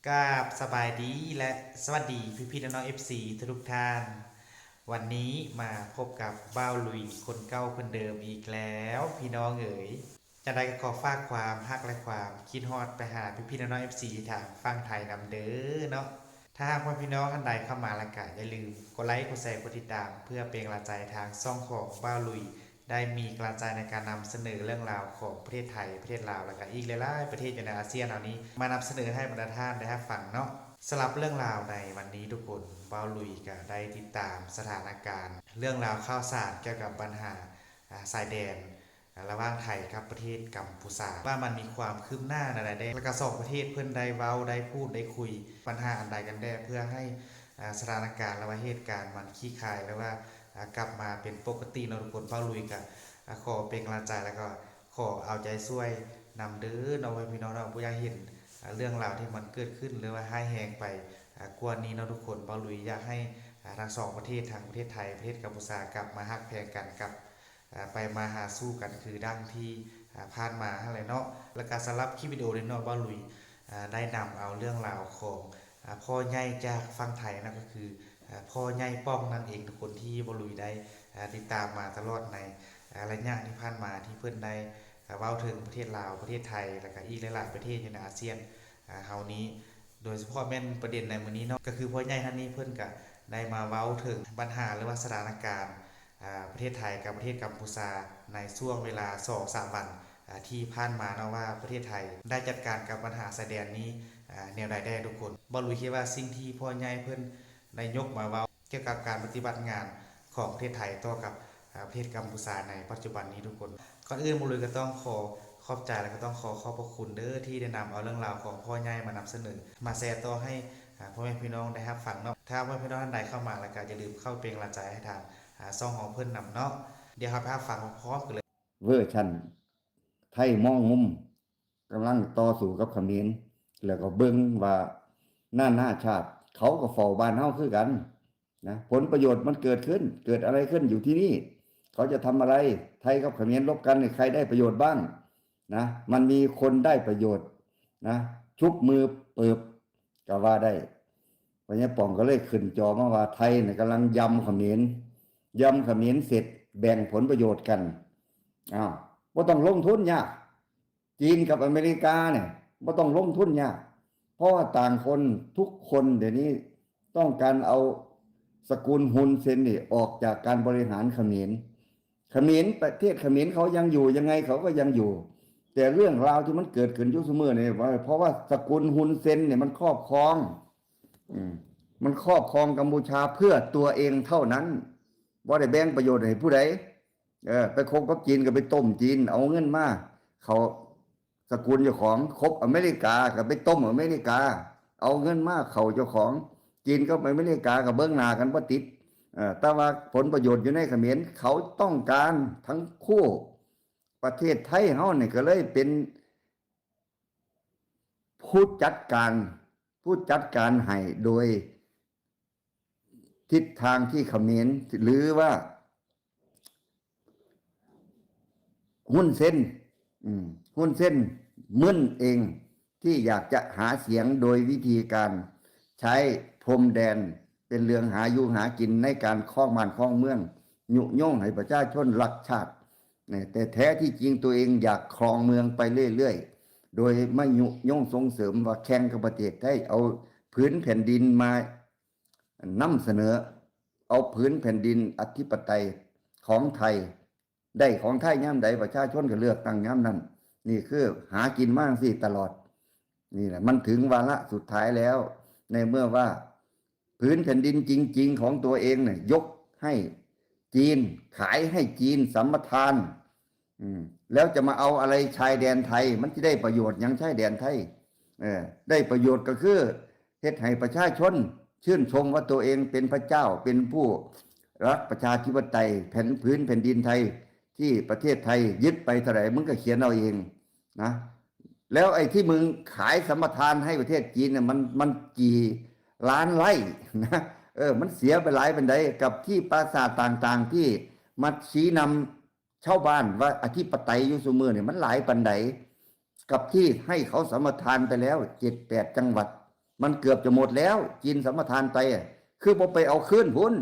กราบสบายดีและสวัสดีพี่ๆน้องๆ FC ทุกท่านวันนี้มาพบกับบ้าวลุยคนเก่าคนเดิมอีกแล้วพี่น้องเอ๋ยจะได้ก็ขอฝากความฮักและความคิดฮอดไปหาพี่ๆน้องๆ FC ทางฟังไทยนำเด้อเนาะถ้าหากว่าพี่น้องท่านใดเข้ามาแล้วก็อย่าลืมกดไลค์กดแชร์กดติดตามเพื่อเป็นกำลังใจทางช่องของบ้าวลุยได้มีกำลังใจในการนำเสนอเรื่องราวของประเทศไทยประเทศลาวแล้วก็อีกหลายๆประเทศอยู่ในอาเซียนเหล่านี้มานำเสนอให้บรรดาท่านได้รับฟังเนาะสำหรับเรื่องราวในวันนี้ทุกคนบ้าวลุยก็ได้ติดตามสถานการณ์เรื่องราวข่าวสารเกี่ยวกับปัญหาสายแดนระหว่างไทยกับประเทศกัมพูชาว่ามันมีความคืบหน้าอะไรได้แล้วก็สองประเทศเพื่อนได้เว้าได้พูดได้คุยปัญหาอันใดกันแน่เพื่อให้สถานการณ์และว่าเหตุการณ์มันคลี่คลายแล้วว่ากลับมาเป็นปกติเนาะทุกคนบ้าวลุยกับขอเป็นกำลังใจแล้วก็ขอเอาใจช่วยนำเด้อเนาะพี่น้องเราผู้อยากเห็นเรื่องราวที่มันเกิดขึ้นหรือว่าให้แหงไปกว่านี้เนาะทุกคนบ้าวลุยอยากให้ทั้งสองประเทศทางประเทศไทยประเทศกัมพูชากลับมาฮักแพงกันกับไปมาหาสู้กันคือดั้งที่ผ่านมาอะไรเนาะและการสลับคลิปวิดีโอในเนาะบ้าวลุยได้นำเอาเรื่องราวของพ่อใหญ่จากฝั่งไทยนะก็คือพ่อใหญ่ป้องนั่นเองทุกคนที่บ้าวลุยได้ติดตามมาตลอดในระยะที่ผ่านมาที่เพื่อนได้เว้าถึงประเทศลาวประเทศไทยแล้วก็อีกหลายๆประเทศในอาเซียนเฮานี้โดยเฉพาะแม่นประเด็นในวันนี้เนาะก็คือพ่อใหญ่ท่านนี้เพื่อนก็ได้มาเว้าถึงปัญหาหรือว่าสถานการณ์ประเทศไทยกับประเทศกัมพูชาในช่วงเวลา 2-3 วันที่ผ่านมาเนาะว่าประเทศไทยได้จัดการกับปัญหาชายแดนนี้แนวใดได้ทุกคนบ่รู้คิดว่าสิ่งที่พ่อใหญ่เพิ่นได้ยกมาเว้าเกี่ยวกับการปฏิบัติงานของประเทศไทยต่อกับประเทศกัมพูชาในปัจจุบันนี้ทุกคนก่อนอื่นบ่รู้ก็ต้องขอบใจและก็ต้องขอบพระคุณเด้อที่ได้นำเอาเรื่องราวของพ่อใหญ่มานำเสนอมาแชร์ต่อให้พ่อแม่พี่น้องได้รับฟังเนาะถ้าพ่อแม่พี่น้องท่านใดเข้ามาแล้วก็อย่าลืมเข้าเป็นกำลังใจให้ทางช่องของเพิ่นนำเนาะเดี๋ยวครับฟังพร้อมกันเลยเวอร์ชันไทยมองมุมกำลังต่อสู้กับเขมรแล้วก็เบิ่งว่าหน้าชาติเขาก็เฝ้าบ้านเฮาคือกันนะผลประโยชน์มันเกิดขึ้นเกิดอะไรขึ้นอยู่ที่นี่เขาจะทำอะไรไทยกับเขมรรบกันใครได้ประโยชน์บ้างนะมันมีคนได้ประโยชน์นะชุบมือเปิบก็ว่าได้เพราะงั้นป่องก็เลยขึ้นจอมาว่าไทยเนี่ยกำลังยำเขมรเสร็จแบ่งผลประโยชน์กันอ้าวบ่ต้องลงทุนยากจีนกับอเมริกาเนี่ยบ่ต้องลงทุนยากเพราะว่าต่างคนทุกคนเดี๋ยวนี้ต้องการเอาสกุลฮุนเซนนี่ออกจากการบริหารเขมรประเทศเขมรเขายังอยู่ยังไงเขาก็ยังอยู่แต่เรื่องราวที่มันเกิดขึ้นยุคสมัยเนี่ยเพราะว่าสกุลฮุนเซนเนี่ยมันครอบครองมันครอบครองกัมพูชาเพื่อตัวเองเท่านั้นบ่ได้แบ่งประโยชน์ให้ผู้ใดไปคบกับจีนก็ไปต้มจีนเอาเงินมาเขาสกุลเจ้าของคบอเมริกาก็ไปต้มอเมริกาเอาเงินมาเขาเจ้าของจีนก็ไปอเมริกากับเบิ้งหน้ากันบ่ติดแต่ว่าผลประโยชน์อยู่ในเขมรเขาต้องการทั้งคู่ประเทศไทยเฮาเนี่ยก็เลยเป็นผู้จัดการให้โดยทิศทางที่เขมรหรือว่าหุ้นเส้นหุ้นเส้นมึนเองที่อยากจะหาเสียงโดยวิธีการใช้พรมแดนเป็นเรื่องหาอยู่หากินในการครองบ้านครองเมืองยุยงให้ประชาชนรักชาติแต่แท้ที่จริงตัวเองอยากครองเมืองไปเรื่อยๆโดยไม่ยุยงส่งเสริมว่าแข่งกับประเทศไทยเอาพื้นแผ่นดินมานำเสนอเอาพื้นแผ่นดินอธิปไตยของไทยได้ของไทยย่ำใดประชาชนก็เลือกตั้งย่ำนั้นนี่คือหากินมากสิตลอดนี่แหละมันถึงวาระสุดท้ายแล้วในเมื่อว่าพื้นแผ่นดินจริงๆของตัวเองเนี่ยยกให้จีนขายให้จีนสัมปทานแล้วจะมาเอาอะไรชายแดนไทยมันจะได้ประโยชน์ยังชายแดนไทยได้ประโยชน์ก็คือเฮ็ดให้ประชาชนชื่นชมว่าตัวเองเป็นพระเจ้าเป็นผู้รักประชาธิปไตยพื้นแผ่นดินไทยที่ประเทศไทยยึดไปเท่าไหร่มึงก็เขียนเอาเองนะแล้วไอ้ที่มึงขายสัมปทานให้ประเทศจีนเนี่ยมันกี่ล้านไร่นะมันเสียไปหลายเป็นไดกับที่ปราสาทต่างๆที่มาชี้นำชาวบ้านว่าอธิปไตยอยู่ซุมื้อเนี่ยมันหลายปันใดกับที่ให้เขาสัมปทานไปแล้ว7-8 จังหวัด มันเกือบจะหมดแล้วจีนสัมปทานไปคือบ่ไปเอาคืนพุ่น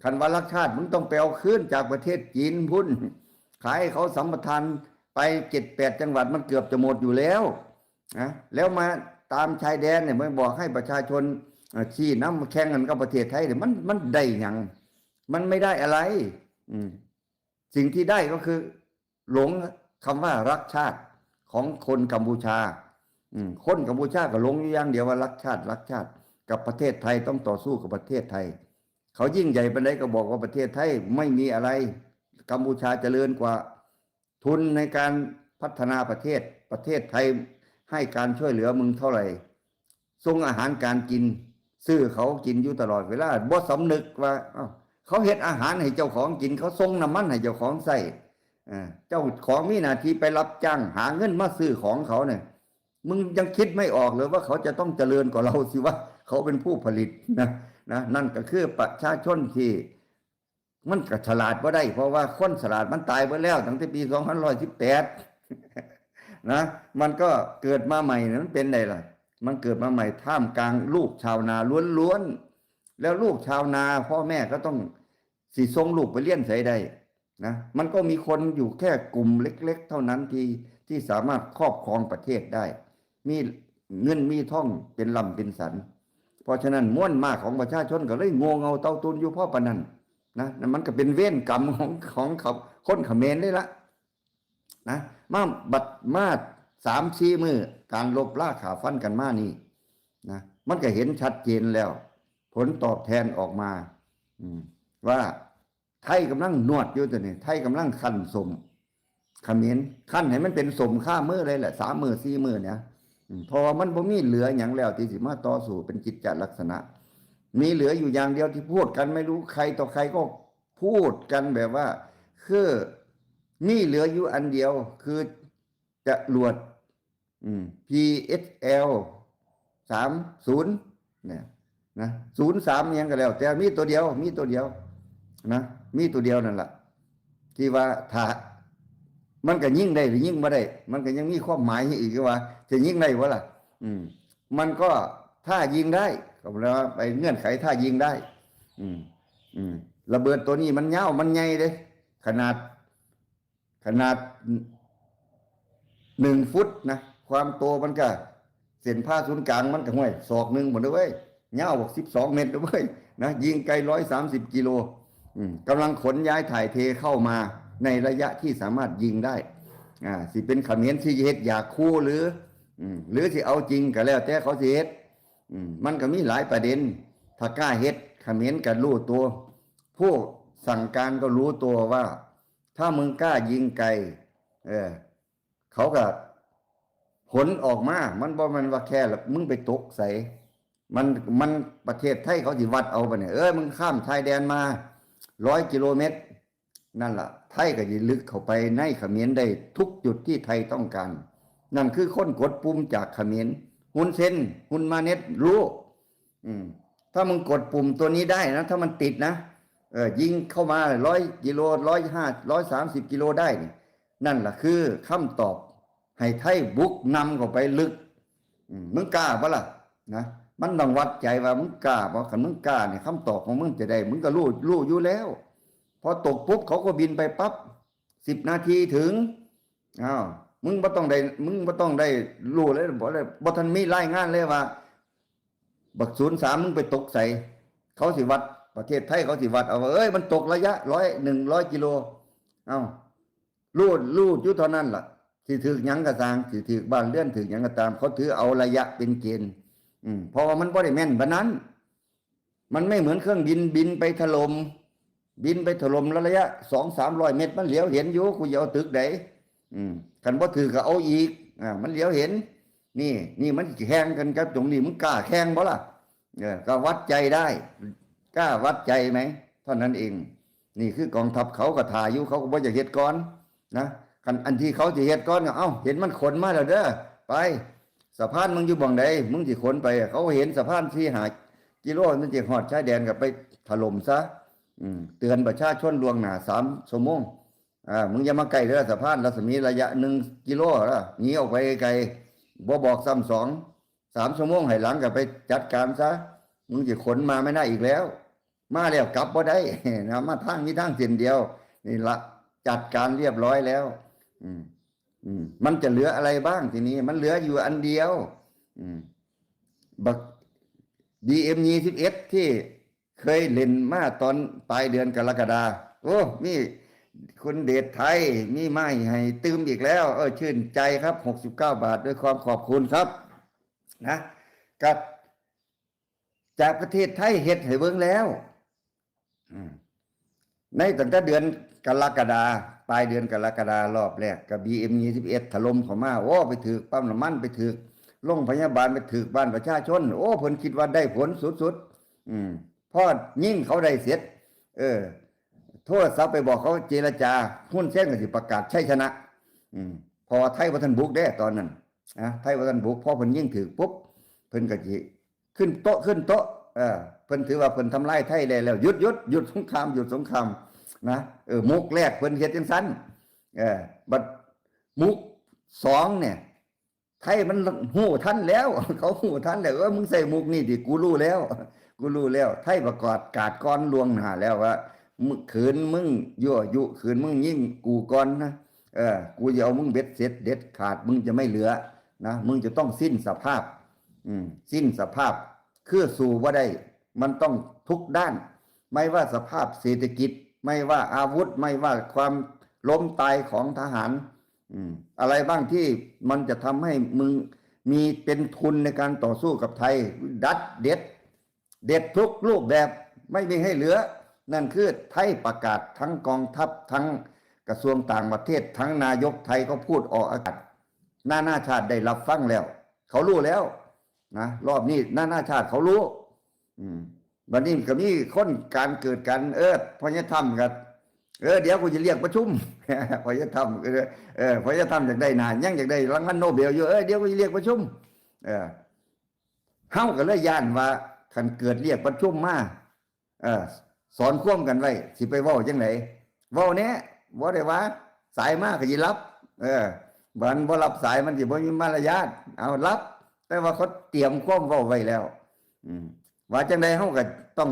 คันว่ารักชาติมึงต้องไปเอาคืนจากประเทศจีนพุ่นขายให้เขาสัมปทานไป7-8จังหวัดมันเกือบจะหมดอยู่แล้วนะแล้วมาตามชายแดนเนี่ยมันบอกให้ประชาชนชี้น้ำแข่งกันกับประเทศไทยเนี่ยมันได้หยังมันไม่ได้อะไรสิ่งที่ได้ก็คือหลงคำว่ารักชาติของคนกัมพูชาคนกัมพูชาก็หลงอยู่อย่างเดียวว่ารักชาติกับประเทศไทยต้องต่อสู้กับประเทศไทยเขายิ่งใหญ่ไปไหนก็บอกว่าประเทศไทยไม่มีอะไรกัมพูชาเจริญกว่าทุนในการพัฒนาประเทศไทยให้การช่วยเหลือมึงเท่าไหร่ส่งอาหารการกินซื้อเขากินอยู่ตลอดเวลาบ่สำนึกว่าเขาเฮ็ดอาหารให้เจ้าของกินเขาส่งน้ำมันให้เจ้าของใส่เจ้าของมีหน้าที่ไปรับจ้างหาเงินมาซื้อของเขาเนี่ยมึงยังคิดไม่ออกเลยว่าเขาจะต้องเจริญกว่าเราสิวะเขาเป็นผู้ผลิตนั่นก็คือประชาชนที่มันก็ฉลาดบ่ได้เพราะว่าคนฉลาดมันตายไปแล้วตั้งแต่ปี2518นะมันก็เกิดมาใหม่นั้นเป็นไงล่ะมันเกิดมาใหม่ท่ามกลางลูกชาวนาล้วนๆแล้วลูกชาวนาพ่อแม่ก็ต้องสิส่งลูกไปเรียนไสได้นะมันก็มีคนอยู่แค่กลุ่มเล็กๆเท่านั้นที่สามารถครอบครองประเทศได้มีเงินมีท่องเป็นลำเป็นสันเพราะฉะนั้นม้วนมากของประชาชนก็เลยงงเอาเต้าตุนอยู่พ่อปานนั้นนะมันก็เป็นเวรกรรมของเขาคนเขมรได้ละนะมา3-4 มื้อการลบล่าขาฟันกันมานี่นะมันก็เห็นชัดเจนแล้วผลตอบแทนออกมาว่าไทยกำลังนวดอยู่ตัวนี้ไทยกำลังคั่นสมเขมรคั่นให้มันเป็นสมข้ามือเลยแหละ3 มื้อ 4 มื้อเนี่ยเพราะว่ามันบ่มีเหลืออย่างแล้วที่สิมาต่อสู้เป็นกิจจลักษณะมีเหลืออยู่อย่างเดียวที่พูดกันไม่รู้ใครต่อใครก็พูดกันแบบว่าคือมีเหลืออยู่อันเดียวคือจรวดPSL 30เนี่ยนะ03ยังก็แล้วแต่มีตัวเดียวนะมีตัวเดียวนั่นแหละที่ว่าถ้ามันก็ยิ่งได้หรือยิ่งไม่ได้มันก็ยังมีความหมายอีกว่าจะยิ่งได้วะล่ะมันก็ถ้ายิงได้ก็แปลว่าไปเงื่อนไขถ้ายิงได้ระเบิดตัวนี้มันยาวมันใหญ่เลยขนาด1 ฟุตนะความโตมันก็เส้นผ่าศูนย์กลางมันก็ห้วยศอกหนึ่งหมดเลยเว้ยยาวบอก12 เมตรเลยเว้ยนะยิงไกล130 กิโลกำลังขนย้ายถ่ายเทเข้ามาในระยะที่สามารถยิงได้สิเป็นเขมรที่เฮ็ดอยากคู่หรือสิเอาจริงก็แล้วแต่เขาสิเฮ็ดมันก็มีหลายประเด็นถ้ากล้าเฮ็ดเขมรก็รู้ตัวผู้สั่งการก็รู้ตัวว่าถ้ามึงกล้ายิงไกลเขาก็ผลออกมามันบ่มันว่าแค่มึงไปตกใส่มันประเทศไทยเขาสิวัดเอาไปเนี่ยมึงข้ามชายแดนมา100 กิโลเมตรนั่นล่ะไทยก็สิลึกเข้าไปในเขมรได้ทุกจุดที่ไทยต้องการนั่นคือคนกดปุ่มจากเขมรฮุนเซนฮุนมาเน็ตรู้ถ้ามึงกดปุ่มตัวนี้ได้นะถ้ามันติดนะยิงเข้ามา100 กิโล130 กิโลได้นั่นล่ะคือคำตอบให้ไทยบุกนำเข้าไปลึกมึงกล้าปะล่ะนะมันต้องวัดใจว่ามึงกล้าเพราะคันมึงกล้าเนี่ยคำตอบของมึงจะได้มึงก็รู้อยู่แล้วพอตกปุ๊บเขาก็บินไปปั๊บ10 นาทีถึงมึงบ่ต้องได้รู้เลยบ่ทันมีรายงานเลยว่าบัก03มึงไปตกใส่เขาสิวัดประเทศไทยเขาสิวัดเอาว่ามันตกระยะ100 กิโลรูดอยู่เท่านั้นล่ะสิถึกหยังก็ตามสิถึกบ้านเรือนถึกหยังก็ตามเขาถือเอาระยะเป็นเกณฑ์เพราะว่ามันบ่ได้แม่นบัดนั้นมันไม่เหมือนเครื่องบินไปถล่มระยะ200-300 เมตรมันเหลียวเห็นอยู่กูจะเอาตึกใดคันบ่ถือก็เอาอีกมันเหลียวเห็นนี่มันแข่งกันครับตรงนี้มึงกล้าแข่งบ่ล่ะก็วัดใจได้กล้าวัดใจไหมเท่านั้นเองนี่คือกองทัพเขาก็ถ่ายอยู่เขาก็บ่อยากเฮ็ดก่อนนะคันอันที่เขาสิเฮ็ดก่อนก็เห็นมันขนมาแล้วเด้อไปสะพานมึงอยู่บ่งใดมึงสิขนไปเขาเห็นสะพาน4-5 กิโลมันสิฮอดชายแดนก็ไปถล่มซะเตือนประชาชนล่วงหน้า3 ชั่วโมงมึงอย่ามาใกล้เด้อสะพานรัศมีระยะ1 กิโลล่ะหนีออกไปไกลบ่บอกซ้ำ 3 ชั่วโมงให้หลังก็ไปจัดการซะมึงจะขนมาไม่ได้อีกแล้ว มาแล้วกลับบ่ได้ นะมาทางนี้ทางเส้นเดียวนี่ละจัดการเรียบร้อยแล้ว อืมมันจะเหลืออะไรบ้างทีนี้มันเหลืออยู่อันเดียวบัก BM21 ที่เคยเล่นมาตอนปลายเดือนกรกฎาโอ้มีคุณเดชไทยมีไม้ให้ตืมอีกแล้วชื่นใจครับ69 บาทด้วยความขอบคุณครับนะกับจากประเทศไทยเฮ็ดให้เบิ่งแล้วในตั้งแต่เดือนกรกฎาปลายเดือนกรกฎารอบแรกกับ BM21 ถล่มเข้ามาโอ้ไปถือปั๊มน้ำมันไปถือโรงพยาบาลไปถือบ้านประชาชนโอ้เพิ่นคิดว่าได้ผลสุดๆพอยิ่งเขาได้เสร็จโทรศัพท์ไปบอกเขาเจรจาหุ้นเส้นก็สิประกาศชัยชนะพอไทยบ่ทันบุกได้ตอนนั้นไทยบ่ทันบุกพอเพิ่นยิ่งถือปุ๊บเพิ่นก็สิขึ้นโต๊ะเพิ่นถือว่าเพิ่นทำลายไทยได้แล้วหยุดสงครามนะมุกแรกเพิ่นเฮ็ดจังซั่นบัดมุก2เนี่ยไทยมันฮู้ทันแล้ว เขาฮู้ทันแล้วมึงใส่มุกนี่ดิกูรู้แล้วไทยประกาศกาดก่อนล่วงหน้าแล้วว่าขืนมึงยั่วยุขืนมึงยิ่งกูก่อนนะกูจะเอามึงเบ็ดเสร็จเด็ดขาดมึงจะไม่เหลือนะมึงจะต้องสิ้นสภาพสิ้นสภาพคือสู่ว่าได้มันต้องทุกด้านไม่ว่าสภาพเศรษฐกิจไม่ว่าอาวุธไม่ว่าความล้มตายของทหารอะไรบ้างที่มันจะทำให้มึงมีเป็นทุนในการต่อสู้กับไทยเด็ดทุกรูปแบบไม่มีให้เหลือนั่นคือไทยประกาศทั้งกองทัพทั้งกระทรวงต่างประเทศทั้งนายกไทยก็พูดออกอากาศนานาชาติได้รับฟังแล้วเขารู้แล้วนะรอบนี้นานาชาติเขารู้วันนี้ก็มีคนการเกิดกันพญธรรมกันเดี๋ยวกูจะเรียกประชุม พญธรรมพญธรรมอยากได้นานยังอยากได้รางวัลโนเบลอยู่เดี๋ยวกูจะเรียกประชุมเฮาก็เลยย่านว่าคันเกิดเรียกประชุมมาสอนควมกันไว้สิไปเว้าจังไดเว้าแน่บ่ได้ว่าสายมาก็สิรับบันบ่รับสายมันสิบ่มีมารยาทเอารับแต่ว่าเขาเตรียมความเว้าไว้แล้วว่าจังไดเฮาก็ต้อง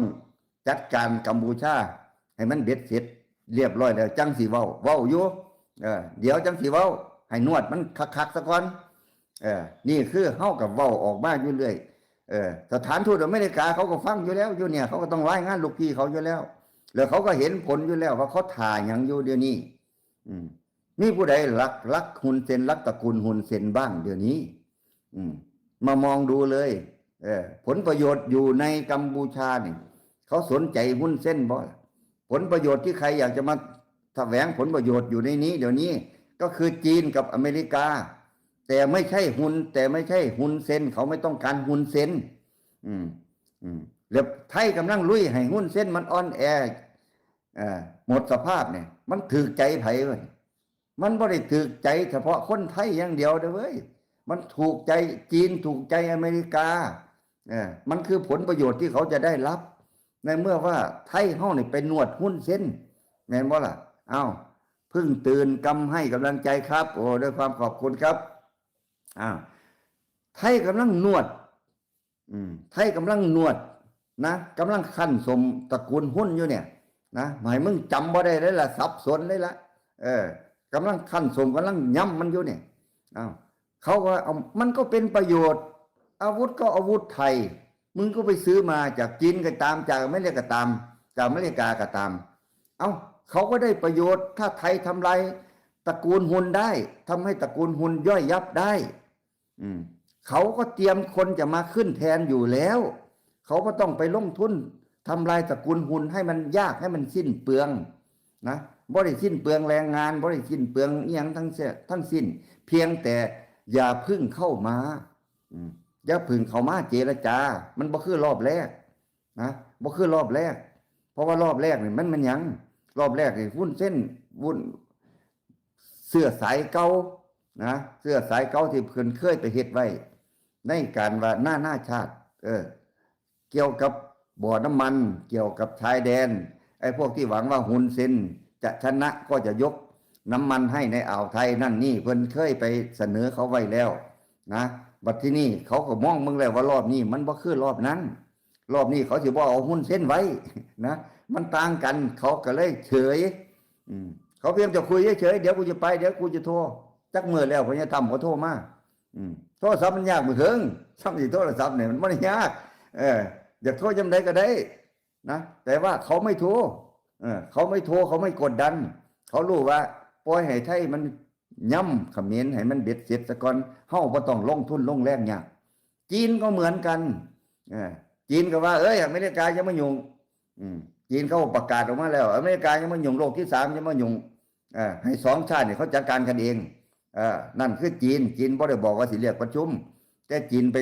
จัดการกัมพูชาให้มันเบ็ดเสร็จเรียบร้อยแล้วจังสิเว้าอยู่เดี๋ยวจังสิเว้าให้นวดมันคักๆซะก่อนนี่คือเฮาก็เว้าออกมาอยู่เรื่อยสถานทูตอเมริกาเขาก็ฟังอยู่แล้วอยู่เนี่ยเขาก็ต้องรายงานลูกพี่เขาอยู่แล้วแล้วเขาก็เห็นผลอยู่แล้วว่าเขาถ่ายอย่างอยู่เดี๋ยวนี้นี่ผู้ใดรักหุนเซนรักตระกูลหุนเซนบ้างเดี๋ยวนี้มามองดูเลยผลประโยชน์อยู่ในกัมพูชาเนี่ยเขาสนใจหุนเซนบ่ผลประโยชน์ที่ใครอยากจะมาแสวงผลประโยชน์อยู่ในนี้เดี๋ยวนี้ก็คือจีนกับอเมริกาแต่ไม่ใช่หุนเซนเขาไม่ต้องการหุนเซนแล้วไทยกำลังลุยให้หุนเซนมันอ่อนแอหมดสภาพเนี่ยมันถือใจไผเว้ยมันบ่ได้ถือใจเฉพาะคนไทยอย่างเดียวเด้อเว้ยมันถูกใจจีนถูกใจอเมริกามันคือผลประโยชน์ที่เขาจะได้รับในเมื่อว่าไทยเฮานี่ไปนวดหุนเซนแม่นบ่ล่ะเพิ่งตื่นกำให้กำลังใจครับโอ้ด้วยความขอบคุณครับไทยกำลังนวดไทยกำลังนวดนะกำลังขั้นสมตระกูลหุ้นอยู่เนี่ยนะหมายมึงจำบ่ได้เลยล่ะสับสนเลยละกำลังขั้นสมกำลังย้ำมันอยู่เนี่ยเขาก็เอามันก็เป็นประโยชน์อาวุธก็อาวุธไทยมึงก็ไปซื้อมาจากจีนก็ตามจากอเมริกาก็ตามจากอเมริกาก็ตามเขาก็ได้ประโยชน์ถ้าไทยทำลายตระกูลหุนได้ทำให้ตระกูลหุนย่อยยับได้เขาก็เตรียมคนจะมาขึ้นแทนอยู่แล้วเขาก็ต้องไปลงทุนทำลายตระกูลหุนให้มันยากให้มันสิ้นเปลืองนะบ่ได้สิ้นเปลืองแรงงานบ่ได้สิ้นเปลืองอีหยังทั้งสิ้นเพียงแต่อย่าพึ่งเข้ามาอย่าพึ่งเข้ามาเจรจามันบ่คือรอบแรกนะบ่คือรอบแรกเพราะว่ารอบแรกนี่มันหยังรอบแรกนี่วุ้นเส้นเสื้อสายเก่านะเสื้อสายเก่าที่เพิ่นเคยไปเฮ็ดไว้ในการว่าหน้าชาติเกี่ยวกับบ่อน้ำมันเกี่ยวกับชายแดนไอ้พวกที่หวังว่าหุนเซนจะชนะก็จะยกน้ำมันให้ในอ่าวไทยนั่นนี่เพิ่นเคยไปเสนอเขาไว้แล้วนะ บัดที่นี่เขาก็มองมึงแล้วว่ารอบนี้มันบ่คือรอบนั้น รอบนี้เขาสิบ่เอาหุ้นเส้นไว้ นะมันต่างกันเขาก็เลยเฉยเขาเพียงจะคุยเฉยๆเดี๋ยวกูจะไปเดี๋ยวกูจะโทรจักมือแล้วพญาธรรมเขาโทรมาโทรศัพท์มันยากมือเถิงซ้ำสิโทรศัพท์เนี่ยมันไม่ได้ยากอยากโทรจำได้ก็ได้นะแต่ว่าเขาไม่โทรเขาไม่โทรเขาไม่กดดันเขารู้ว่าปล่อยให้ไทยมันย่ำเขมรให้มันเบ็ดเสร็จซะก่อนเฮาบ่ต้องลงทุนลงแรงยากจีนก็เหมือนกันจีนก็ว่าอเมริกาจะมายุ่งจีนเขาประกาศออกมาแล้วอเมริกาจะมายุ่งโลกที่3จะมายุ่งให้2ชาติเนี่ยเขาจัดการกันเองนั่นคือจีนบ่ได้บอกว่าสิเรียกประชุมแต่จีนไป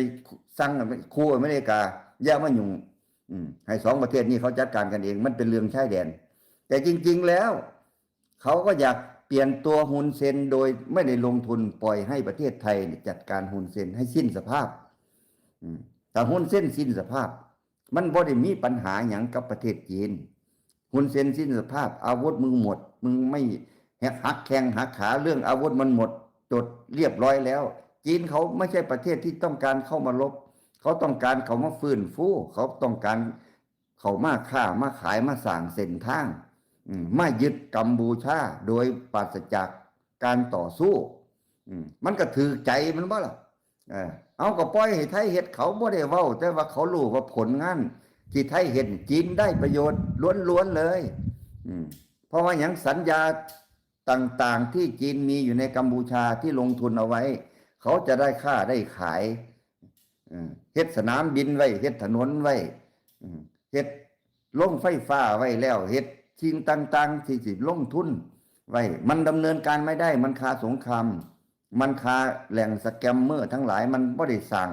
สั่งคู่อเมริกาอย่ามายุ่งให้2ประเทศนี้เขาจัดการกันเองมันเป็นเรื่องชายแดนแต่จริงๆแล้วเขาก็อยากเปลี่ยนตัวฮุนเซนโดยไม่ได้ลงทุนปล่อยให้ประเทศไทยจัดการฮุนเซนให้สิ้นสภาพแต่ฮุนเซนสิ้นสภาพมันบ่ได้มีปัญหาอย่างกับประเทศจีนฮุนเซนสิ้นสภาพอาวุธมึงหมดมึงไม่หักแข้งหักขาเรื่องอาวุธมันหมดจดเรียบร้อยแล้วจีนเขาไม่ใช่ประเทศที่ต้องการเข้ามารบเขาต้องการเขามาฟื้นฟูเขาต้องการเขามาค้ามาขายมาสร้างเส้นทางมายึดกัมพูชาโดยปราศจากการต่อสู้มันก็ถือใจมันบ่ล่ะเอาก็ปล่อยให้ไทยเฮ็ดเขาบ่ได้เว้าแต่ว่าเขารู้ว่าผลงานที่ไทยเฮ็ดจีนได้ประโยชน์ล้วนๆเลยเพราะว่าอย่างสัญญาต่างๆที่จีนมีอยู่ในกัมพูชาที่ลงทุนเอาไว้เขาจะได้ค่าได้ขายเฮ็ดสนามบินไว้เฮ็ดถนนไว้เฮ็ดโรงไฟฟ้าไว้แล้วเฮ็ดสิ่งต่างๆที่สิลงทุนไว้มันดำเนินการไม่ได้มันคาสงครามมันคาแหล่งสแกมเมอร์ทั้งหลายมันบ่ได้สร้าง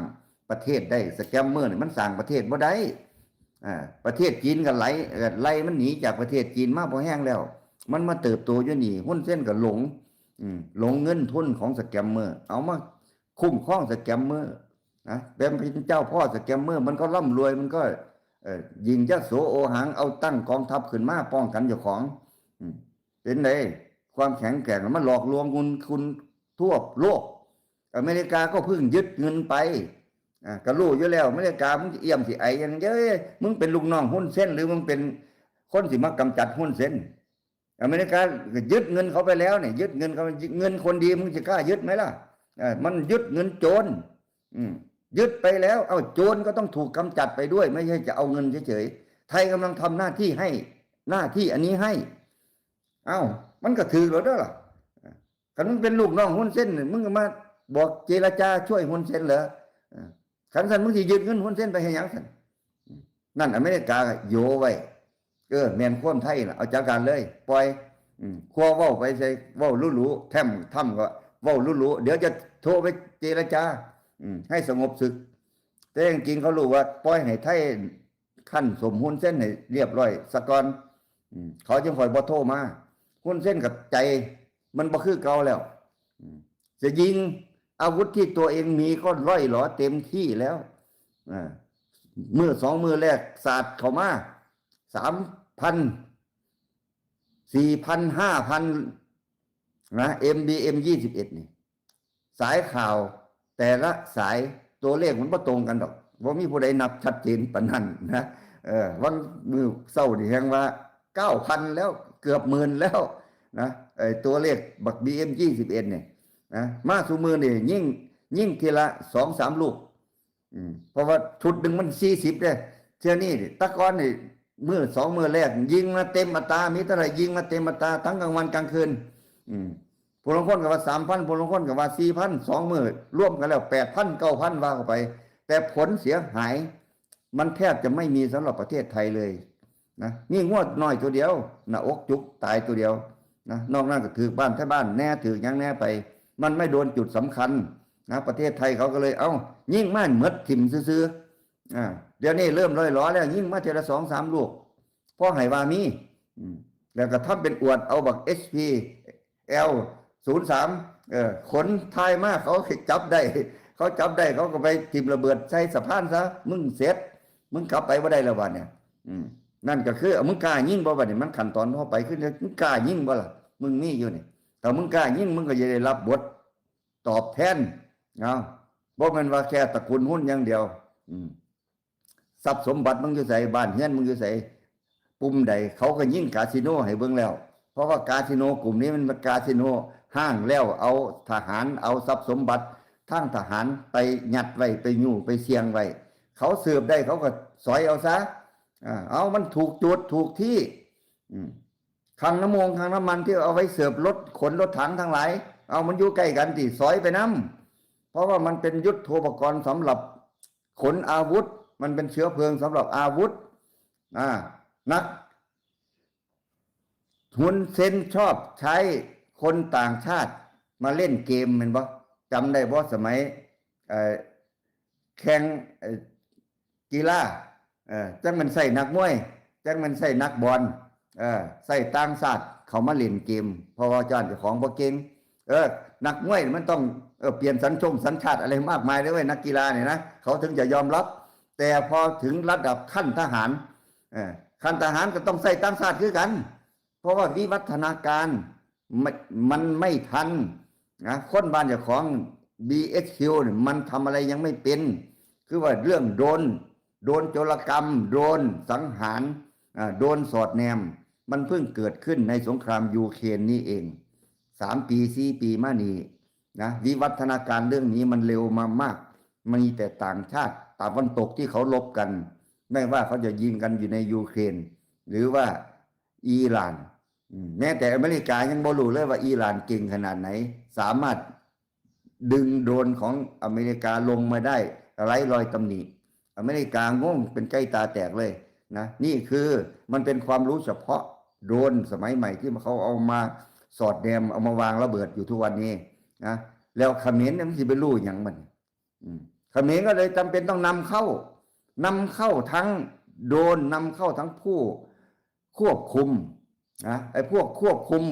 ประเทศได้สแกมเมอร์นี่มันสร้างประเทศบ่ได้ประเทศจีนก็ไล่มันหนีจากประเทศจีนมาพอแห้งแล้วมันมาเติบโตอยู่นี่หุ้นเส้นก็หลงเงินทุนของสแกมเมอร์เอามาคุ้มครองสแกมเมอร์นะเป็นเจ้าพ่อสแกมเมอร์มันก็ร่ำรวยมันก็ยิงยโสโอหังเอาตั้งกองทัพขึ้นมาป้องกันเจ้าของเป็นไงความแข็งแกร่งมันหลอกลวงคุณทั่วโลกอเมริกาก็เพิ่งยึดเงินไปก็รู้อยู่แล้วอเมริกามึงเอี่ยมสิไอยังเยอะมึงเป็นลูกน้องหุ้นเส้นหรือมึงเป็นคนสิมากำจัดหุ้นเส้นอเมริกายึดเงินเขาไปแล้วเนี่ยยึดเงินเขาเงินคนดีมึงจะกล้ายึดไหมล่ะมันยึดเงินโจรยึดไปแล้วเอาโจรก็ต้องถูกกำจัดไปด้วยไม่ใช่จะเอาเงินเฉยๆไทยกำลังทำหน้าที่ให้หน้าที่อันนี้ให้มันก็ถือแล้วด้วยล่ะคันมึงเป็นลูกน้องหุ้นเส้นมึงก็มาบอกเจรจาช่วยหุ้นเส้นเหรอคันสันมึงสิยึดเงินหุ้นเส้นไปให้หยังสันนั่นอเมริกาโยไว้แม่นความไทยล่ะเอาจัดการเลยปล่อยครัวเว้าไปใส่เว้าลุๆแท้มถ้ำก็เว้าลุๆเดี๋ยวจะโทรไปเจรจาให้สงบศึกแต่จริงๆเขารู้ว่าปล่อยให้ไทยขั้นสมหุ้นเส้นให้เรียบร้อยสะก่อนเขาจึงค่อยบ่โทรมาหุ้นเส้นกับใจมันบ่คือเก่าแล้วจะยิงอาวุธที่ตัวเองมีก็ร่อยหลอเต็มที่แล้วมือ2มือแรกสาดเข้ามา3,000 4,000 5,000นะ MBM 21นี่สายข่าวแต่ละสายตัวเลขมันบ่ตรงกันดอกบ่มีผู้ใดนับชัดเจนปานนั้นนะวันมือเศร้านี่แฮงว่า 9,000 แล้วเกือบหมื่นแล้วนะตัวเลขบัก BM 21นี่นะมาสู่มือนี่ยิ่งทีละ 2-3 ลูกเพราะว่าชุดหนึ่งมัน40เด้เที่ยนี้ตะกอนนี่มือ2มือแรกยิงมาเต็มอัตรามีเท่าไหร่ยิงมาเต็มอัตราทั้งกลางวันกลางคืนผู้ลงคนก็ว่า 3,000 ผู้ลงคนก็ว่า 4,000 2มื้อรวมกันแล้ว 8,000 9,000 ว่าเข้าไปแต่ผลเสียหายมันแทบจะไม่มีสำหรับประเทศไทยเลยนะนี่งวดน้อยตัวเดียวหน้าอกจุกตายตัวเดียวนะนอกนั้นก็ถือบ้านแท้บ้านแน่ถือยังแน่ไปมันไม่โดนจุดสำคัญนะประเทศไทยเขาก็เลยยิ่งม่านหมดถิ่มซื่อเดี๋ยวนี้เริ่มลอยล้อแล้วยิ่งมาทีละ 2-3 ลูกเพราะให้ว่ามีแล้วก็ทำเป็นอวดเอาบัก HPL 03ขนทายมาเขาจับได้เขาก็ไปทิ่มระเบิดใส่สะพานซะมึงเสร็จมึงกลับไปบ่ได้แล้วบัดเนี่ยนั่นก็คือมึงกล้ายิงบ่บัดนี่มันขั้นตอนพอไปขึ้นมึงกล้ายิงบ่ล่ะมึงมีอยู่นี่แต่มึงกล้ายิงมึงก็จะได้รับบทตอบแทน บ่แม่นว่าแค่ตระกูลหุ้นอย่างเดียวอืมทรัพย์สมบัติมึงอยู่ไสบ้านเฮือนมึงอยู่ไสปุ่มใดเขาก็ยิ่งคาสิโนให้เบิ่งแล้วเพราะว่าคาสิโนกลุ่มนี้มันเป็นคาสิโนห้างแล้วเอาทหารเอาทรัพย์สมบัติทางทหารไปยัดไว้ไปยู่ไปเสี่ยงไว้เขาสืบได้เขาก็สอยเอาซะเอามันถูกจุดถูกที่คลังน้ำมงคลังน้ำมันที่เอาไว้เสิร์ฟรถขนรถถังทั้งหลายเอามันอยู่ใกล้กันที่สอยไปน้ำเพราะว่ามันเป็นยุทโธปกรณ์สำหรับขนอาวุธมันเป็นเชื้อเพลิงสำหรับอาวุธนักทุนเซนชอบใช้คนต่างชาติมาเล่นเกมเห็นปะจำได้บ่สมัยแข่งกีฬาจังมันใส่นักมวยจังมันใส่นักบอลใส่ต่างชาติเขามาเล่นเกมเพราะว่าเจ้าของบ่เก่งนักมวยมันต้องเปลี่ยนสัญชาติอะไรมากมายเลยเว้ยนักกีฬาเนี่ยนะเขาถึงจะยอมรับแต่พอถึงระดับขั้นทหารขั้นทหารก็ต้องใส่ต่างชาติคือกันเพราะว่าวิวัฒนาการมันไม่ทันนะคนบ้านเจ้าของ BHQ เนี่ยมันทำอะไรยังไม่เป็นคือว่าเรื่องโดนโจรกรรมโดนสังหารโดนสอดแนมมันเพิ่งเกิดขึ้นในสงครามยูเครนนี่เอง3 ปี4 ปีมานี้นะวิวัฒนาการเรื่องนี้มันเร็วมามากมีแต่ต่างชาติตะวันตกที่เขาลบกันไม่ว่าเขาจะยิงกันอยู่ในยูเครนหรือว่าอิหร่านแม้แต่อเมริกายังบ่รู้เลยว่าอิหร่านเก่งขนาดไหนสามารถดึงโดรนของอเมริกาลงมาได้ไร้รอยตำหนิอเมริกางงเป็นใกล้ตาแตกเลยนะนี่คือมันเป็นความรู้เฉพาะโดรนสมัยใหม่ที่เขาเอามาสอดแนมเอามาวางระเบิดอยู่ทุกวันนี้นะแล้วเขมรเนี่ยมันสิไปรู้อย่างมันเขมรก็เลยจำเป็นต้องนำเข้าทั้งโดรนนำเข้าทั้งผู้ควบคุมนะไอ้พวกควบคุม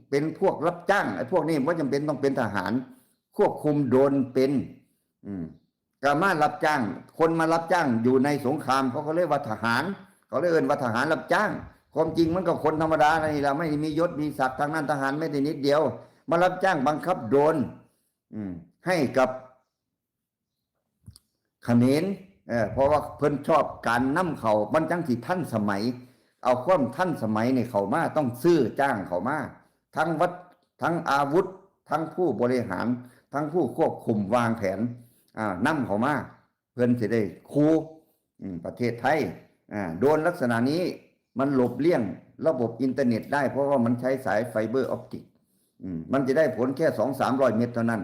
เป็นพวกรับจ้างไอ้พวกนี้ว่าจำเป็นต้องเป็นทหารควบคุมโดรนเป็นกามารับจ้างคนมารับจ้างอยู่ในสงครามเขาก็เรียกว่าทหารเขาเรียกว่าทหารรับจ้างความจริงมันก็คนธรรมดานี่แหละไม่มียศมีศักดิ์ทางนั้นทหารไม่ได้นิดเดียวมารับจ้างบังคับโดรนให้กับเขมรเพราะว่าเพิ่นชอบการนำเขามันจังสิทันสมัยเอาความทันสมัยในเขามาต้องซื้อจ้างเขามาทั้งวัดทั้งอาวุธทั้งผู้บริหารทั้งผู้ควบคุมวางแผนนำเขามาเพื่อนสิได้คูประเทศไทยโดนลักษณะนี้มันหลบเลี่ยงระบบอินเทอร์เน็ตได้เพราะว่ามันใช้สายไฟเบอร์ออปติกมันจะได้ผลแค่ 200-300 เมตรเท่านั้น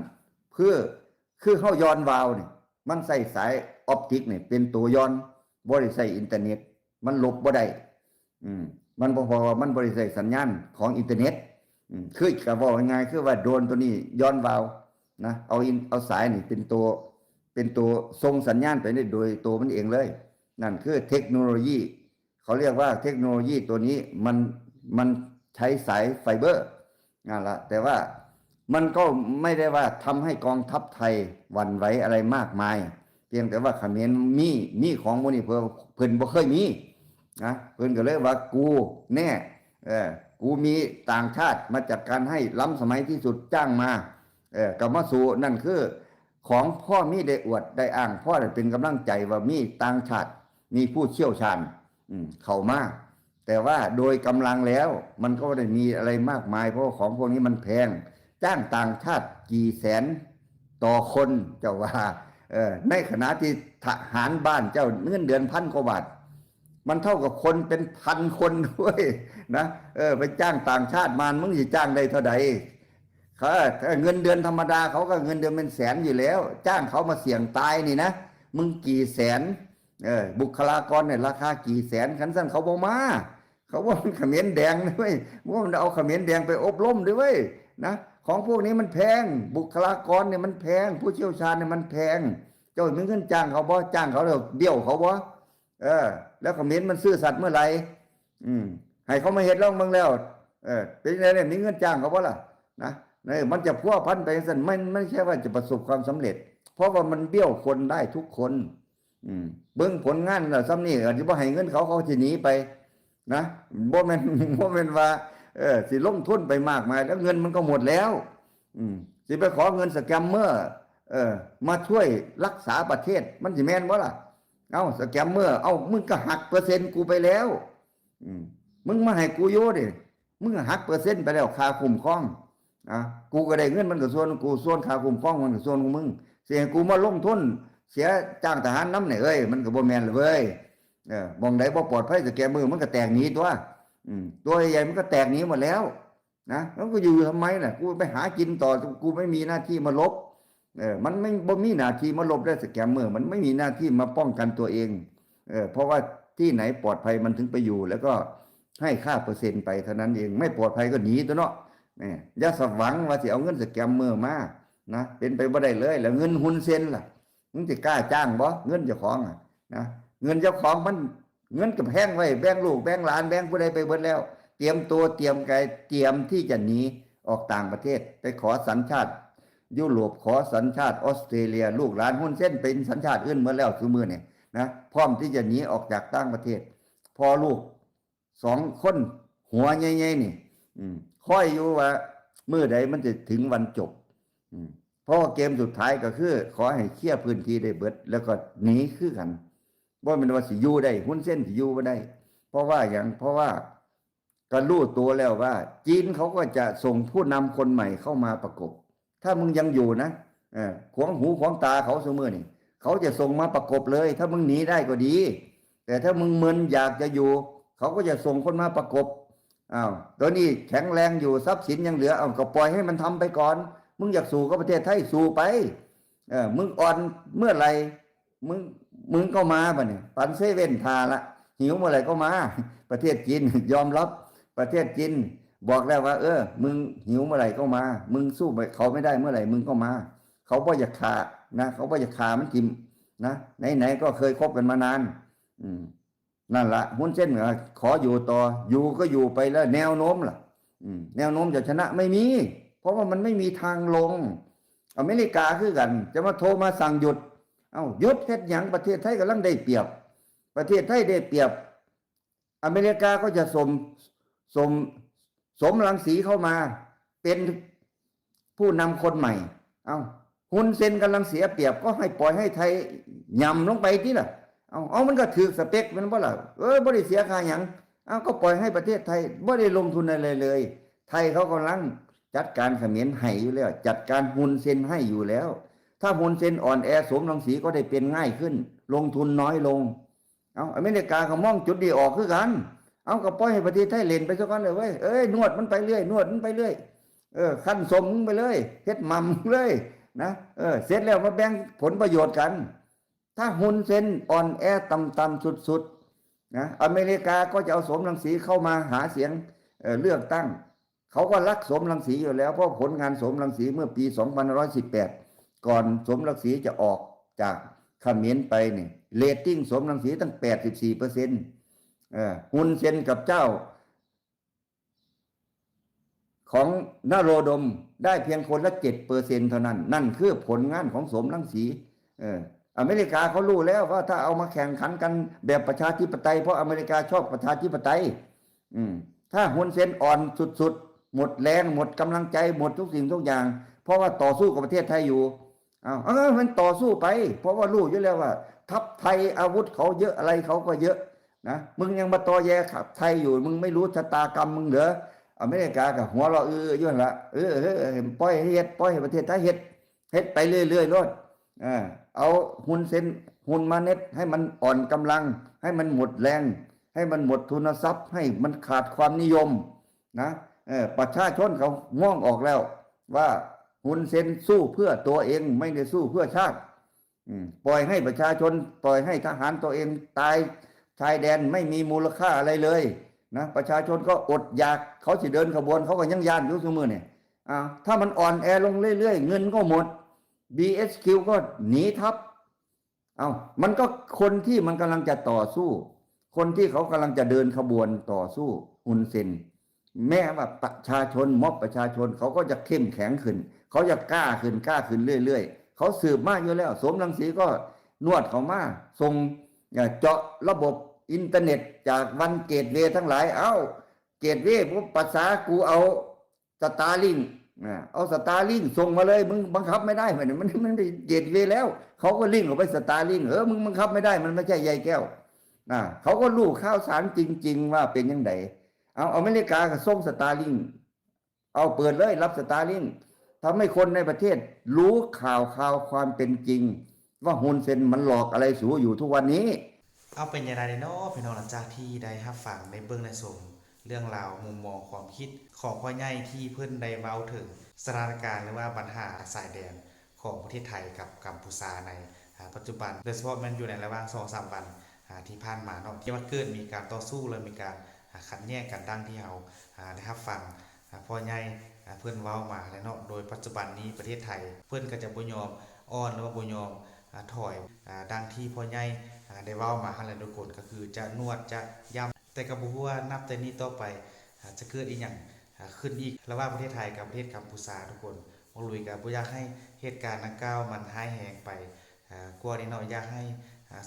คือเข้าย้อนวาล์วนี่มันใส่สายออปติกนี่เป็นตัวย้อนบ่ได้ใช้อินเทอร์เน็ตมันหลบบ่ได้มันพอมันบ่ได้ใช้สัญญาณของอินเทอร์เน็ตคือก็บอกง่ายๆคือว่าโดรนตัวนี้ย้อนวาล์วนะเอาสายนี่เป็นตัวส่งสัญญาณไปได้โดยตัวมันเองเลยนั่นคือเทคโนโลยีเขาเรียกว่าเทคโนโลยีตัวนี้มันใช้สายไฟเบอร์นั่นละแต่ว่ามันก็ไม่ได้ว่าทำให้กองทัพไทยหวั่นไหวอะไรมากมายเพียงแต่ว่าเขมรมีของพวกนี้เพิ่นบ่เคยมีนะเพิ่นก็เลยว่ากูแน่กูมีต่างชาติมาจัดการให้ล้ำสมัยที่สุดจ้างมากับมาสู่นั่นคือของพ่อมีได้อวดได้อ้างพ่อได้เป็นกำลังใจว่ามีต่างชาติมีผู้เชี่ยวชาญเข้ามาแต่ว่าโดยกำลังแล้วมันก็ไม่ได้มีอะไรมากมายเพราะของพวกนี้มันแพงจ้างต่างชาติกี่แสนต่อคนเจ้าว่าในขณะที่ทหารบ้านเจ้าเงินเดือน1,000 กว่าบาทมันเท่ากับคนเป็น1,000 คนด้วยนะไปจ้างต่างชาติมามึงจะจ้างได้เท่าใดเงินเดือนธรรมดาเขาก็เงินเดือนเป็นแสนอยู่แล้วจ้างเขามาเสี่ยงตายนี่นะมึงกี่แสนบุคลากรเนี่ยราคากี่แสนขันสั้นเขาบอกมาเขาว่าเขมรแดงด้วยว่ามันเอาเขมรแดงไปอบรมด้วยนะของพวกนี้มันแพงบุคลากรเนี่ยมันแพงผู้เชี่ยวชาญเนี่ยมันแพงเจ้ามึงขึ้นจ้างเขาบ่จ้างเขาแล้วเบี้ยวเขาบ่แล้วเขมรมันซื่อสัตย์เมื่อไหร่ให้เขามาเห็นร่องเมืองแล้วเป็นไงเนี่ยมีเงินจ้างเขาบ่ล่ะนะมันจะพัวพันไปสั่นไม่ใช่ว่าจะประสบความสำเร็จเพราะว่ามันเบี้ยวคนได้ทุกคนเบิ่งผลงานแล้วซ้ำนี่อาจจะบ่ให้เงินเขาสิหนีไปนะบ่แม่นว่าสิลงทุนไปมากมายแล้วเงินมันก็หมดแล้วสิไปขอเงินสแกมเมอร์ เออมาช่วยรักษาประเทศมันสิแม่นบ่ล่ะเอาสแกมเมอร์เอามึงก็หักเปอร์เซ็นต์กูไปแล้วอืมมึงมาให้กูอยู่ดิมึงก็หักเปอร์เซ็นต์ไปแล้วค่าคุ้มครองอ่ะกูก็ได้เงินมันก็ส่วนกูส่วนค่าคุ้มครองมันก็ส่วนของมึงเสียกูมาลงทุนเสียจ้างทหารน้ำเนี่ยเอ้ยมันก็บ่แม่นเลยเว้ยมองไหนบ่ปลอดภัยสแกมเมอร์มันก็แตกหนีตัวตัวใหญ่มันก็แตกหนีหมดแล้วนะแล้วก็อยู่ทำไมล่ะกูไปหากินต่อกูไม่มีหน้าที่มาลบมันไม่บ่มีหน้าที่มาลบได้สแกมเมอร์มันไม่มีหน้าที่มาป้องกันตัวเองเพราะว่าที่ไหนปลอดภัยมันถึงไปอยู่แล้วก็ให้ค่าเปอร์เซ็นต์ไปเท่านั้นเองไม่ปลอดภัยก็หนีตัวเนาะอย่าสหวังว่าสิเอาเงินสแกมเมอร์มานะเป็นไปบ่ได้เลยแล้วเงินหุ้นเซ็นล่ะมึงจะกล้าจ้างบ่เงินเจ้าของนะเงินเจ้าของมันเงินกับแพงไว้แบ่งลูกแบ่งหลานแบ่งผู้ใดไปเบิดแล้วเตรียมตัวเตรียมกายเตรียมที่จะหนีออกต่างประเทศไปขอสัญชาติยุโรปขอสัญชาติออสเตรเลียลูกหลานหุ้นเส้นเป็นสัญชาติอื่นหมดแล้วคือมือเนี่ยนะพร้อมที่จะหนีออกจากต่างประเทศพอลูก2 คนหัวใหญ่ๆนี่ค่อยอยู่ว่ามือใดมันจะถึงวันจบเพราะเกมสุดท้ายก็คือขอให้เคลียร์พื้นที่ได้เบิดแล้วก็หนีคือกันว่ามันว่าสิอยู่ได้หุ้นเส้นสิอยู่บ่ได้เพราะว่าก็รู้ตัวแล้วว่าจีนเขาก็จะส่งผู้นำคนใหม่เข้ามาประกบถ้ามึงยังอยู่นะขวางหูขวางตาเขาเสมอนี่เขาจะส่งมาประกบเลยถ้ามึงหนีได้ก็ดีแต่ถ้ามึงมึนอยากจะอยู่เขาก็จะส่งคนมาประกบตัวนี้แข็งแรงอยู่ทรัพย์สินยังเหลือก็ปล่อยให้มันทำไปก่อนมึงอยากสู่ก็ประเทศไทยสู่ไปมึงอ่อนเมื่อไหร่มึงก็มาป่ะเนี่ยปันเซเว่นทาละหิวเมื่อไหร่ก็มาประเทศจีนยอมรับประเทศจีนบอกแล้วว่ามึงหิวเมื่อไหร่ก็มามึงสู้เขาไม่ได้เมื่อไหร่มึงก็มาเขาบ่อยากขานะเขาบ่อยากขามันจิ้มนะไหนก็เคยคบกันมานานนั่นละหุ้นเส้นขออยู่ต่ออยู่ก็อยู่ไปแล้วแนวโน้มล่ะแนวโน้มจะชนะไม่มีเพราะว่ามันไม่มีทางลงอเมริกาคือกันจะมาโทรมาสั่งหยุดหยุดเฮ็ดหยังประเทศไทยกำลังได้เปรียบประเทศไทยได้เปรียบอเมริกาก็จะสมรังสีเข้ามาเป็นผู้นำคนใหม่หุ้นเซ็นกำลังเสียเปรียบก็ให้ปล่อยให้ไทยย่ำลงไปที่ล่ะมันก็ถือสเปคมันบ่ล่ะบ่ได้เสียค่าหยังก็ปล่อยให้ประเทศไทยบ่ได้ลงทุนอะไรเลยไทยเขากำลังจัดการเขมรให้อยู่แล้วจัดการหุ้นเซ็นให้อยู่แล้วถ้าหุ้นเซ็นอ่อนแอสมรังสีก็ได้เป็นง่ายขึ้นลงทุนน้อยลงอเมริกาก็มองจุดดีออกคือกันก็ปล่อยให้ประเทศไทยเล่นไปซะก่อนเลยเว้ยนวดมันไปเรื่อยนวดมันไปเรื่อยขั้นสมไปเลยเฮ็ดมั่มเลยนะเสร็จแล้วมาแบ่งผลประโยชน์กันถ้าหุ้นเซ็นอ่อนแอต่ำๆสุดๆนะอเมริกาก็จะเอาสมรังสีเข้ามาหาเสียงเลือกตั้งเขาก็รักสมรังสีอยู่แล้วเพราะผลงานสมรังสีเมื่อปี2518ก่อนสมรังสีจะออกจากเขมรไปนี่เรตติ้งสมรังสีตั้ง 84%หุ้นเซ็นกับเจ้าของนโรดมได้เพียงคนละ 7% เท่านั้นนั่นคือผลงานของสมรังสีอเมริกาเขารู้แล้วว่าถ้าเอามาแข่งขันกันแบบประชาธิปไตยเพราะอเมริกาชอบประชาธิปไตยถ้าหุ้นเซ็นอ่อนสุดๆหมดแรงหมดกำลังใจหมดทุกสิ่งทุกอย่างเพราะว่าต่อสู้กับประเทศไทยอยู่มันต่อสู้ไปเพราะว่ารู้อยู่แล้วว่าทัพไทยอาวุธเขาเยอะอะไรเขาก็เยอะนะมึงยังมาตอแยขับไทยอยู่มึงไม่รู้ชะตากรรมมึงเหรออเมริกากับหัวเราอยู่นั่นละปล่อยให้เฮ็ดปล่อยให้ประเทศไทยเฮ็ดไปเรื่อยๆรถเอาหุ้นเซ็นหุ้นมาเน็ตให้มันอ่อนกำลังให้มันหมดแรงให้มันหมดทุนทรัพย์ให้มันขาดความนิยมนะประชาชนเขาง่วงออกแล้วว่าหุ้นเซ็นสู้เพื่อตัวเองไม่ได้สู้เพื่อชาติปล่อยให้ประชาชนปล่อยให้ทหารตัวเองตายชายแดนไม่มีมูลค่าอะไรเลยนะประชาชนก็อดอยากเขาสิเดินขบวนเขาก็ยังย่านอยู่เสมอเนี่ยถ้ามันอ่อนแอลงเรื่อยๆเงินก็หมด BSQ ก็หนีทับมันก็คนที่มันกำลังจะต่อสู้คนที่เขากำลังจะเดินขบวนต่อสู้หุ้นเซ็นแม้ว่าประชาชนม็อบประชาชนเขาก็จะเข้มแข็งขึ้นเขาจะกล้าขึ้นเรื่อยๆเขาสืบมาอยู่แล้วสมรังสีก็นวดเขามาส่งเจาะระบบอินเทอร์เน็ตจากวันเกตเวย์ทั้งหลายเกตเวย์ภาษากูเอาสตาร์ลิง เอาสตาร์ลิงส่งมาเลยมึงบังคับไม่ได้มันเกตเวย์แล้วเขาก็ลิงก์ออกไปสตาร์ลิงมึงบังคับไม่ได้มันไม่ใช่ใยแก้วเขาก็รู้ข่าวสารจริงๆว่าเป็นยังไงเอาอเมริกาก็ส่งสตาร์ลิงเอาเปิดเลยรับสตาร์ลิงทำให้คนในประเทศรู้ข่าวความเป็นจริง ว่าฮุนเซนมันหลอกอะไรสูอยู่ทุกวันนี้ เอาเป็นอย่างไรเนาะพี่น้องหลังจากที่ได้รับฟังในเบื้องในสมเรื่องราวมุมมองความคิดของพ่อใหญ่ที่เพิ่นได้เว้าถึงสถานการณ์หรือว่าปัญหาสายแดนของประเทศไทยกับกัมพูชาในปัจจุบันโดยเฉพาะมันอยู่ในระหว่าง 2-3 วันที่ผ่านมาเนาะที่ว่าเกิดมีการต่อสู้เลยมีการขัดแย้งกันดังที่เราได้รับฟังพ่อใหญ่เพิ่นเว้ามาแล้วเนาะโดยปัจจุบันนี้ประเทศไทยเพิ่นก็จะบ่ยอมอ่อนหรือว่าบ่ยอมถอยดังที่พ่อใหญ่ได้เว้ามาหั่นแหละทุกคนก็คือจะนวดจะย้ำแต่ก็บ่ฮู้ว่านับแต่นี้ต่อไปจะเกิดอีหยังขึ้นอีกระหว่างประเทศไทยกับประเทศกัมพูชาทุกคนบ่ลุยก็บ่อยากให้เหตุการณ์ดังกล่าวมันร้ายแรงไปกว่านี้เนาะอยากให้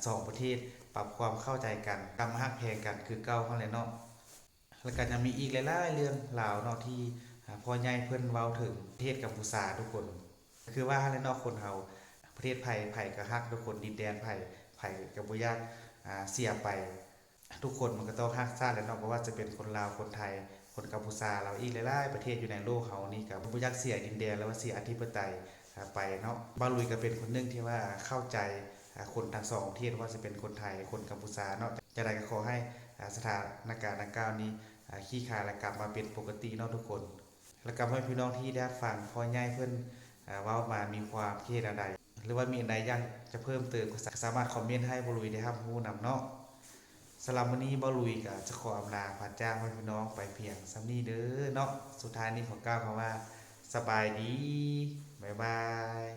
สองประเทศปรับความเข้าใจกันกำฮักแพงกันคือเก่าหั่นแหละเนาะแล้วก็จะมีอีกหลายๆเรื่องราวเนาะที่พ่อใหญ่เพิ่นเว้าถึงประเทศกัมพูชาทุกคนคือว่าหั่นแหละเนาะคนเฮาประเทศไผก็ฮักทุกคนดินแดนไผก็บ่อยากเสียไปทุกคนมันก็ต้องฮักชาติแหละเนาะบ่ว่าจะเป็นคนลาวคนไทยคนกัมพูชาเราอีกหลายๆประเทศอยู่ในโลกเฮานี่ก็บ่อยากเสียดินแดนแล้วว่าเสียอธิปไตยไปเนาะบ่าวลุยก็เป็นคนหนึงที่ว่าเข้าใจคนทั้งสองประเทศว่าจะเป็นคนไทยคนกัมพูชาเนาะจะได้ก็ขอให้สถานการณ์ดังกล่าวนี้คลี่คลายและกลับมาเป็นปกติเนาะทุกคนแล้วก็ให้พี่น้องที่ได้ฟังพ่อใหญ่เพิ่นเว้ามามีความคิดใดหรือว่ามีอันใดอยากจะเพิ่มเติมก็สามารถคอมเมนต์ให้บ่ลุยได้รับรู้นำเนาะสำหรับวันนี้บ่ลุยก็จะขออำลาพระเจ้าให้พี่น้องไปเพียงส่ำนี้เด้อเนาะสุดท้ายนี้ขอกล่าวคำว่าสบายดีบ๊ายบาย